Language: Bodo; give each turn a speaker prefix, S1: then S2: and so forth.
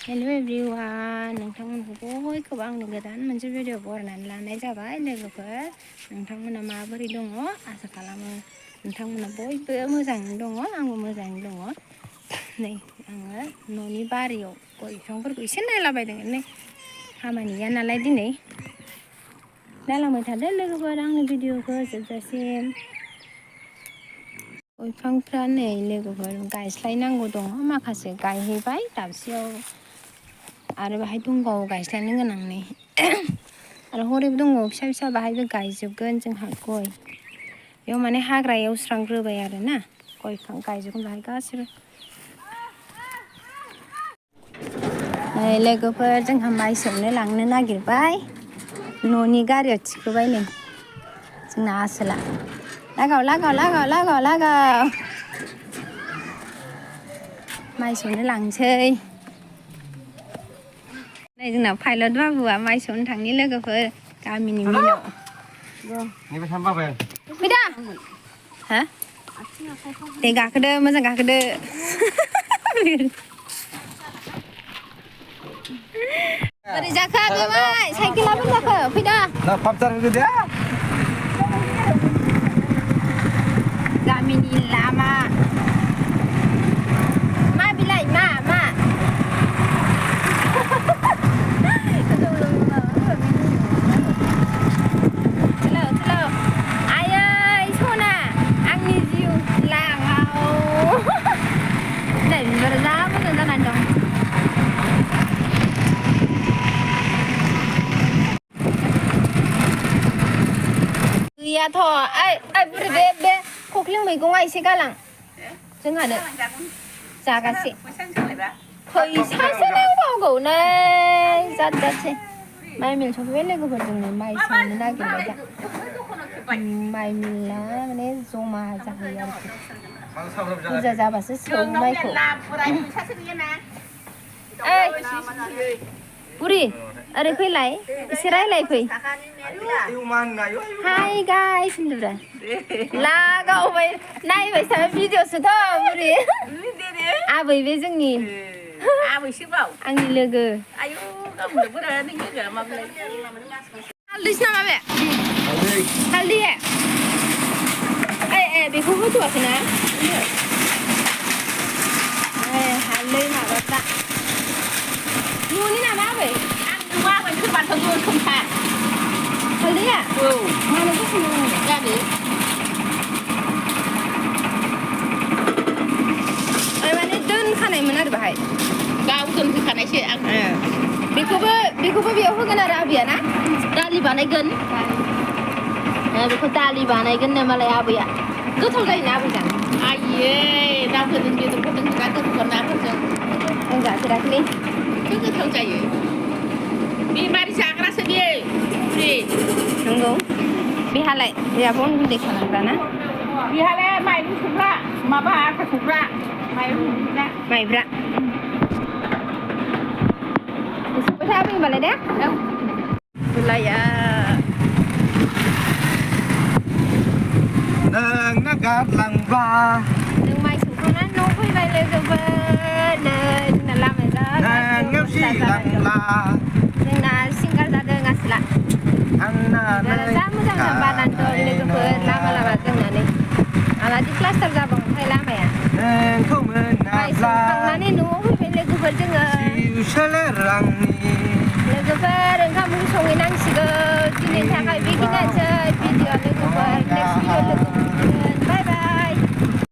S1: Hello everyone, नोंथांमोनखौ बयखौबो आंनो गोदान मोनसे भिडिअ बरायनानै लानाय जाबाय लोगोफोर। नोंथांमोना माबोरै दङ? आसा खालामो नोंथांमोना बयबो मोजाङैनो दङ, आंबो मोजाङैनो दङ। नै आङो न'नि बारियाव गय बिफांफोरखौ एसे नायलाबायदों। नै खामानि गैया नालाय दिनै नायलांबाय थादो लोगोफोर आंनि भिडिअखौ जोबजासिम। गय बिफांफ्रा नै लोगोफोर गायस्लायनांगौ दङ, माखासे गायहैबाय दाबसेयाव आरो बाहाय दंबावो गायस्लायनो गोनां नै आरो हरैबो दंबावो फिसा फिसा बाहायबो गायजोबगोन जोंहा गय। बेयाव माने हाग्रा एवस्रांग्रोबाय आरो ना, गय बिफां गायजोबगोन बाहाय गासिबो। नै लोगोफोर जोंहा माइ सौनो लांनो नागिरबाय, न'नि गारियाव थिखोबाय नै जोंना आसोला। लागाव लागाव लागाव लागाव लागाव माइ सौनो लांसै। नै जोंना पाइलट बाबुआ माइ सौनो थांनि लोगोफोर गामिनि मिलाव। फैदा हा दे गाखोदो, मोजां गाखोदो। बोरै जाखो बेमाय साइकेला बोरै जाखो? फैदा गामिनि लामा मा बिलाइ मा आयै सना आंनि जिउ लामाव बिलाइ बिबारा जा मोजां जानानै दं। गैयाथ' ओइ बुरि बे खख्लिं मैगङा एसे गालां जोंहानो जागासे। फैसासो नांबावगौ नै जाद जादसै। माइ मिल सफैबाय लोगोफोर, जोंनो माइ सौनो नागिरबाय दा। माइ मिला माने जमा जाहैयो आरोखि, बुरजा जाबासो सौवो माइखौ। ओइ बुरि ओरै फैलाय एसे रायलायफै। हाय गाइस होनदोब्रा, लागावबाय नायबाय थाबाय भिडिअसोथ' बुरि। आबै बे जोंनि आंनि लोगो। हालदैसो नामा बे? हालदै ए बेखौ होथ'वाखैना? हालदै माबाफ्रा न'नि नामा आबै? हालदैया मानो गोसोम जानो? माने दोनखानायमोन आरो बाहाय गाव दोनफैखानायसो आं। बेखौबो बेयाव होगोन आरो आबैया ना? दालि बानायगोन। बेखौ दालि बानायगोन नो मालाय आबैया। गोथाव जायोना आबै जानो? आइयै दाउफोरजों बेदरफोरजों जा गोथाव, नाफोरजों आं जाफेराखैलै। गोथाव जायो। बेमारि जाग्रासो बेयो बुरि। नंगौ बेहालाय बेहा बन गुन्दै खालामग्रा ना? बेहालाय माइरं सौग्रा, माबा आथा सौग्रा माइब्रा। सौबाय था होनबालाय दे। बुलाया
S2: नोंना गारलांबा
S1: जों माइ सौखांनानै न' फैबाय लोगोफोर। नै जोंना लामाया जोंना सिंगार जादों आसोला। बिबारा जा मोजां बारनानै दं लोगोफोर लामा जोंना नै आलादि प्लास्टार जाबावोमोनहाय लामाया। माइ सौखांनानै न'आव फैबाय लोगोफोर जोङो।